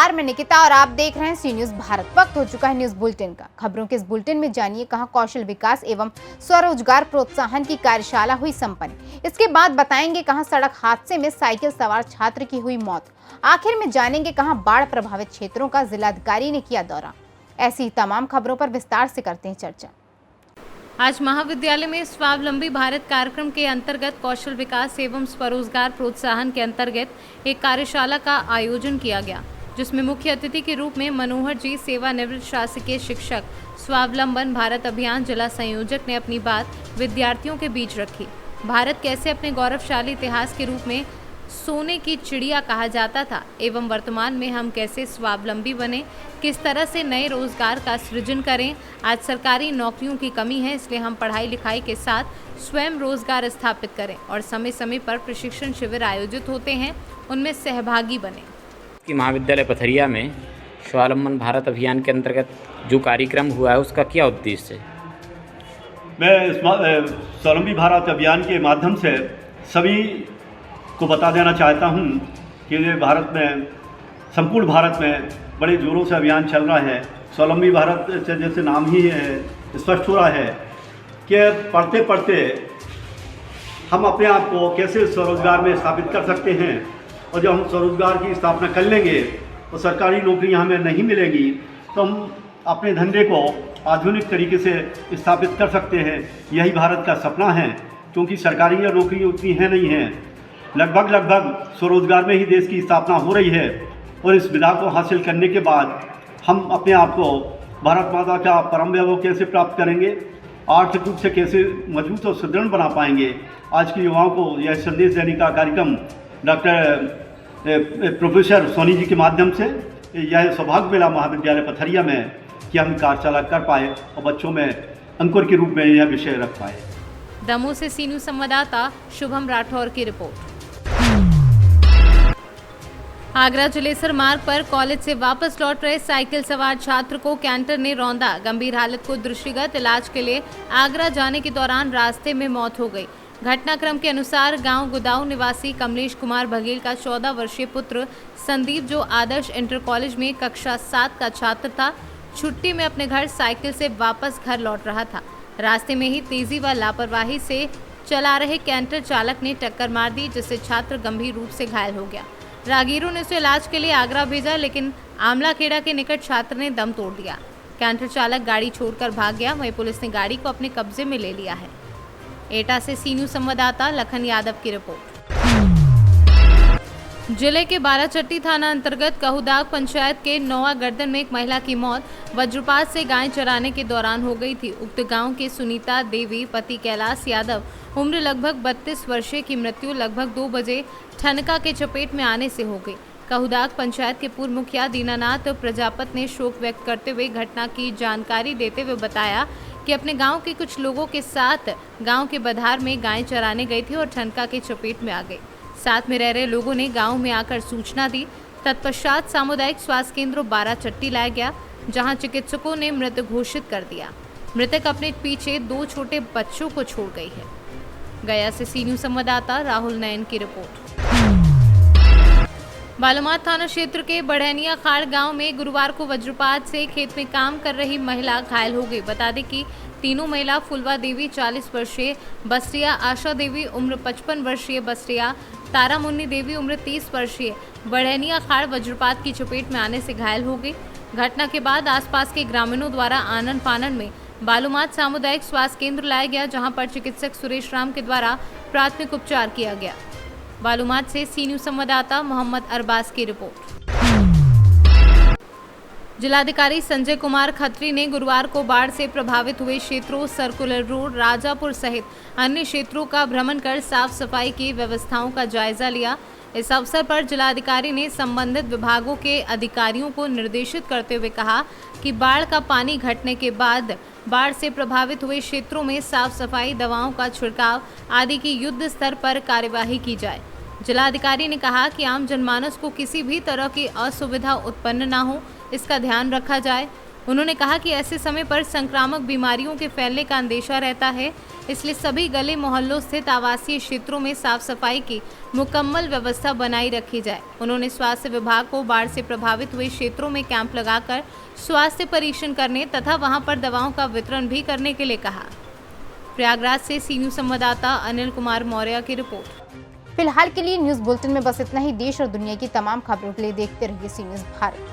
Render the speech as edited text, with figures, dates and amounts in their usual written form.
नमस्कार, मैं निकिता और आप देख रहे हैं सी न्यूज भारत। वक्त हो चुका है न्यूज बुलेटिन का। खबरों के इस बुलेटिन में जानिए कहां कौशल विकास एवं स्वरोजगार प्रोत्साहन की कार्यशाला हुई संपन्न। इसके बाद बताएंगे कहां सड़क हादसे में साइकिल सवार छात्र की हुई मौत। आखिर में जानेंगे कहां बाढ़ प्रभावित क्षेत्रों का जिलाधिकारी ने किया दौरा। ऐसी ही तमाम खबरों पर विस्तार से करते हैं चर्चा। आज महाविद्यालय में स्वावलंबी भारत कार्यक्रम के अंतर्गत कौशल विकास एवं स्वरोजगार प्रोत्साहन के अंतर्गत एक कार्यशाला का आयोजन किया गया, जिसमें मुख्य अतिथि के रूप में मनोहर जी, सेवानिवृत्त शासकीय शिक्षक, स्वावलंबन भारत अभियान जिला संयोजक ने अपनी बात विद्यार्थियों के बीच रखी। भारत कैसे अपने गौरवशाली इतिहास के रूप में सोने की चिड़िया कहा जाता था एवं वर्तमान में हम कैसे स्वावलंबी बने, किस तरह से नए रोजगार का सृजन करें। आज सरकारी नौकरियों की कमी है, इसलिए हम पढ़ाई लिखाई के साथ स्वयं रोजगार स्थापित करें और समय समय पर प्रशिक्षण शिविर आयोजित होते हैं, उनमें सहभागी बने। कि महाविद्यालय पथरिया में स्वावलंबन भारत अभियान के अंतर्गत जो कार्यक्रम हुआ है उसका क्या उद्देश्य है? मैं स्वावलंबी भारत अभियान के माध्यम से सभी को बता देना चाहता हूं कि ये भारत में, संपूर्ण भारत में बड़े जोरों से अभियान चल रहा है। स्वावलंबी भारत से जैसे नाम ही स्पष्ट हो रहा है कि पढ़ते पढ़ते हम अपने आप को कैसे स्वरोजगार में स्थापित कर सकते हैं, और जब हम स्वरोजगार की स्थापना कर लेंगे तो सरकारी नौकरियां हमें नहीं मिलेंगी तो हम अपने धंधे को आधुनिक तरीके से स्थापित कर सकते हैं। यही भारत का सपना है, क्योंकि सरकारी नौकरी उतनी है नहीं है। लगभग स्वरोजगार में ही देश की स्थापना हो रही है, और इस विधा को हासिल करने के बाद हम अपने आप को भारत माता का परम वैभव कैसे प्राप्त करेंगे, आर्थिक रूप से कैसे मजबूत और सुदृढ़ बना पाएंगे। आज के युवाओं को यह संदेश देने का कार्यक्रम डॉक्टर प्रोफेसर सोनी जी के माध्यम से यह सौभाग्य मिला महाविद्यालय पथरिया में कि हम कार्यशाला कर पाए और बच्चों में अंकुर के रूप में यह विषय रख पाए। दमोह से सी न्यूज संवाददाता शुभम राठौर की रिपोर्ट। आगरा जलेसर मार्ग पर कॉलेज से वापस लौट रहे साइकिल सवार छात्र को कैंटर ने रौंदा। गंभीर हालत को दृष्टिगत इलाज के लिए आगरा जाने के दौरान रास्ते में मौत हो गई। घटनाक्रम के अनुसार गांव गुदाऊ निवासी कमलेश कुमार बघेल का 14 वर्षीय पुत्र संदीप, जो आदर्श इंटर कॉलेज में कक्षा 7 का छात्र था, छुट्टी में अपने घर साइकिल से वापस घर लौट रहा था। रास्ते में ही तेजी व लापरवाही से चला रहे कैंटर चालक ने टक्कर मार दी, जिससे छात्र गंभीर रूप से घायल हो गया। राहगीरों ने उसे इलाज के लिए आगरा भेजा, लेकिन आमलाखेड़ा के निकट छात्र ने दम तोड़ दिया। कैंटर चालक गाड़ी छोड़कर भाग गया। वहीं पुलिस ने गाड़ी को अपने कब्जे में ले लिया है। एटा से सी न्यूज संवाददाता लखन यादव की रिपोर्ट। जिले के बाराचट्टी थाना अंतर्गत कहुदाग पंचायत के नौवा गर्दन में एक महिला की मौत वज्रपात से गाय चराने के दौरान हो गई थी। उक्त गांव के सुनीता देवी पति कैलाश यादव, उम्र लगभग 32 वर्षीय की मृत्यु लगभग 2 बजे ठनका के चपेट में आने से हो गई। कहुदाग पंचायत के पूर्व मुखिया दीनानाथ प्रजापत ने शोक व्यक्त करते हुए घटना की जानकारी देते हुए बताया कि अपने गांव के कुछ लोगों के साथ गांव के बधार में गाय चराने गई थी और ठनका के चपेट में आ गई। साथ में रह रहे लोगों ने गांव में आकर सूचना दी। तत्पश्चात सामुदायिक स्वास्थ्य केंद्र बाराचट्टी लाया गया, जहां चिकित्सकों ने मृत घोषित कर दिया। मृतक अपने पीछे 2 छोटे बच्चों को छोड़ गई है। गया से सी न्यूज संवाददाता राहुल नयन की रिपोर्ट। बालूमाथ थाना क्षेत्र के बढ़ैनिया खाड़ गांव में गुरुवार को वज्रपात से खेत में काम कर रही महिला घायल हो गई। बता दें कि तीनों महिला फुलवा देवी 40 वर्षीय बस्तिया, आशा देवी उम्र 55 वर्षीय बस्तिया, तारा मुन्नी देवी उम्र 30 वर्षीय बढ़ैनिया खाड़ वज्रपात की चपेट में आने से घायल हो गई। घटना के बाद आसपास के ग्रामीणों द्वारा आनन फानन में बालूमाथ सामुदायिक स्वास्थ्य केंद्र लाया गया, जहां पर चिकित्सक सुरेश राम के द्वारा प्राथमिक उपचार किया गया। बालूमाथ से सी न्यूज संवाददाता मोहम्मद अरबाज की रिपोर्ट। जिलाधिकारी संजय कुमार खत्री ने गुरुवार को बाढ़ से प्रभावित हुए क्षेत्रों सर्कुलर रोड, राजापुर सहित अन्य क्षेत्रों का भ्रमण कर साफ सफाई की व्यवस्थाओं का जायजा लिया। इस अवसर पर जिलाधिकारी ने संबंधित विभागों के अधिकारियों को निर्देशित करते हुए कहा कि बाढ़ का पानी घटने के बाद बाढ़ से प्रभावित हुए क्षेत्रों में साफ सफाई, दवाओं का छिड़काव आदि की युद्ध स्तर पर कार्यवाही की जाए। जिलाधिकारी ने कहा कि आम जनमानस को किसी भी तरह की असुविधा उत्पन्न न हो, इसका ध्यान रखा जाए। उन्होंने कहा कि ऐसे समय पर संक्रामक बीमारियों के फैलने का अंदेशा रहता है, इसलिए सभी गली मोहल्लों स्थित आवासीय क्षेत्रों में साफ सफाई की मुकम्मल व्यवस्था बनाई रखी जाए। उन्होंने स्वास्थ्य विभाग को बाढ़ से प्रभावित हुए क्षेत्रों में कैंप लगाकर स्वास्थ्य परीक्षण करने तथा वहां पर दवाओं का वितरण भी करने के लिए कहा। प्रयागराज से सी न्यूज़ संवाददाता अनिल कुमार मौर्य की रिपोर्ट। फिलहाल के लिए न्यूज़ बुलेटिन में बस इतना ही। देश और दुनिया की तमाम खबरों के लिए देखते रहिए सी न्यूज़ भारत।